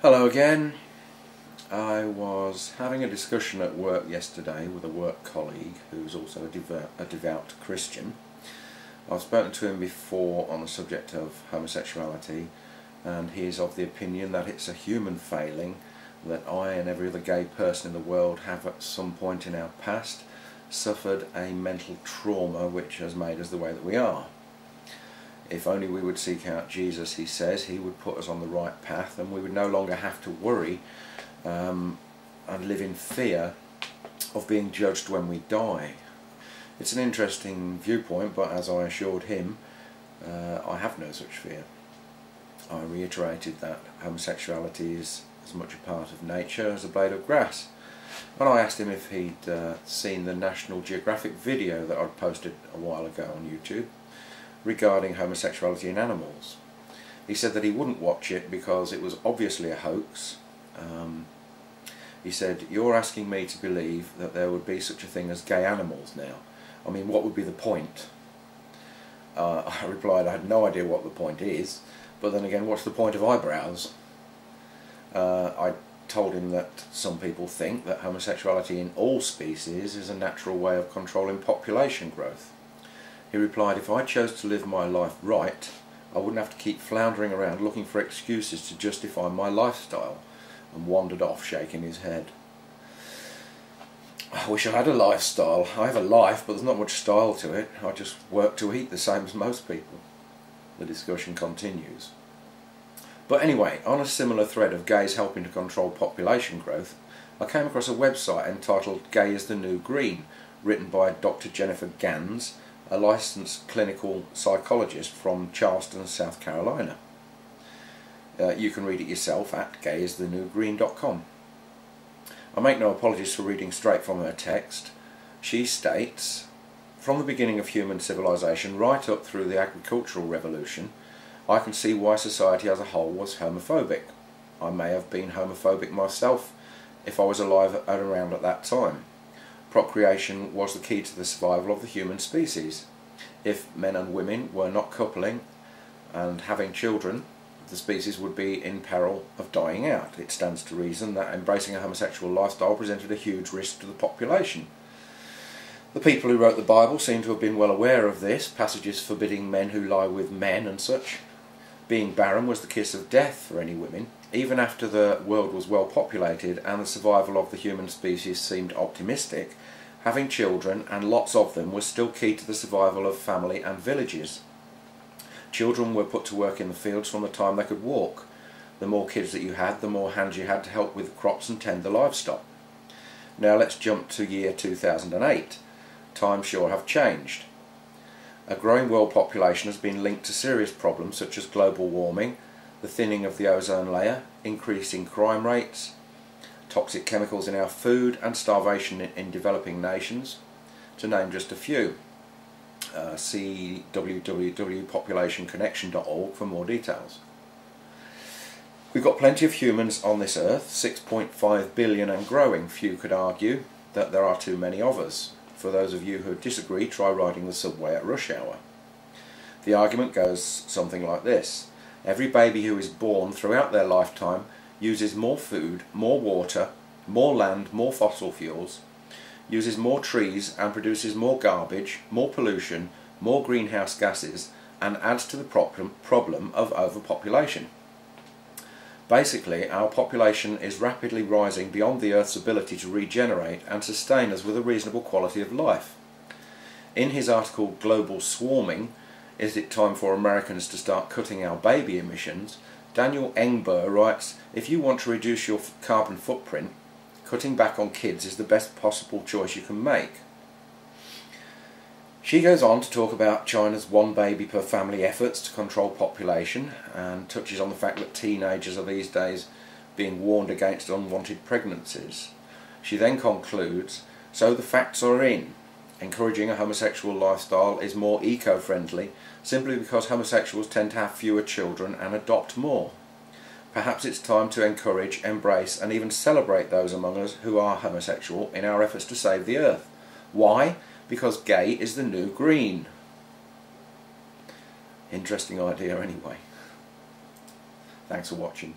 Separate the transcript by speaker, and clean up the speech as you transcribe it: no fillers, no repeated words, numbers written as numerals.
Speaker 1: Hello again. I was having a discussion at work yesterday with a work colleague who's also a devout Christian. I've spoken to him before on the subject of homosexuality, and he is of the opinion that it's a human failing that I and every other gay person in the world have at some point in our past suffered a mental trauma which has made us the way that we are. If only we would seek out Jesus, he says, he would put us on the right path and we would no longer have to worry and live in fear of being judged when we die. It's an interesting viewpoint, but as I assured him, I have no such fear. I reiterated that homosexuality is as much a part of nature as a blade of grass. And I asked him if he'd seen the National Geographic video that I'd posted a while ago on YouTube regarding homosexuality in animals. He said that he wouldn't watch it because it was obviously a hoax. He said, "You're asking me to believe that there would be such a thing as gay animals now. I mean, what would be the point?" I replied, I had no idea what the point is, but then again, what's the point of eyebrows? I told him that some people think that homosexuality in all species is a natural way of controlling population growth. He replied, "If I chose to live my life right, I wouldn't have to keep floundering around looking for excuses to justify my lifestyle," and wandered off shaking his head. I wish I had a lifestyle. I have a life, but there's not much style to it. I just work to eat the same as most people. The discussion continues. But anyway, on a similar thread of gays helping to control population growth, I came across a website entitled Gay is the New Green, written by Dr Jennifer Gans, a licensed clinical psychologist from Charleston, South Carolina. You can read it yourself at gayisthenewgreen.com. I make no apologies for reading straight from her text. She states, "From the beginning of human civilization right up through the agricultural revolution, I can see why society as a whole was homophobic. I may have been homophobic myself if I was alive and around at that time. Procreation was the key to the survival of the human species. If men and women were not coupling and having children, the species would be in peril of dying out. It stands to reason that embracing a homosexual lifestyle presented a huge risk to the population. The people who wrote the Bible seem to have been well aware of this, passages forbidding men who lie with men and such. Being barren was the kiss of death for any women. Even after the world was well populated and the survival of the human species seemed optimistic, having children, and lots of them, was still key to the survival of family and villages. Children were put to work in the fields from the time they could walk. The more kids that you had, the more hands you had to help with the crops and tend the livestock. Now let's jump to year 2008. Times sure have changed. A growing world population has been linked to serious problems such as global warming, the thinning of the ozone layer, increasing crime rates, toxic chemicals in our food, and starvation in developing nations, to name just a few. See www.populationconnection.org for more details. We've got plenty of humans on this earth, 6.5 billion and growing. Few could argue that there are too many of us. For those of you who disagree, try riding the subway at rush hour. The argument goes something like this. Every baby who is born throughout their lifetime uses more food, more water, more land, more fossil fuels, uses more trees and produces more garbage, more pollution, more greenhouse gases, and adds to the problem of overpopulation. Basically, our population is rapidly rising beyond the Earth's ability to regenerate and sustain us with a reasonable quality of life. In his article Global Swarming, Is It Time for Americans to Start Cutting Our Baby Emissions?, Daniel Engber writes, "If you want to reduce your carbon footprint, cutting back on kids is the best possible choice you can make." She goes on to talk about China's one baby per family efforts to control population, and touches on the fact that teenagers are these days being warned against unwanted pregnancies. She then concludes, "So the facts are in. Encouraging a homosexual lifestyle is more eco-friendly simply because homosexuals tend to have fewer children and adopt more. Perhaps it's time to encourage, embrace and even celebrate those among us who are homosexual in our efforts to save the earth. Why? Because gay is the new green." Interesting idea anyway. Thanks for watching.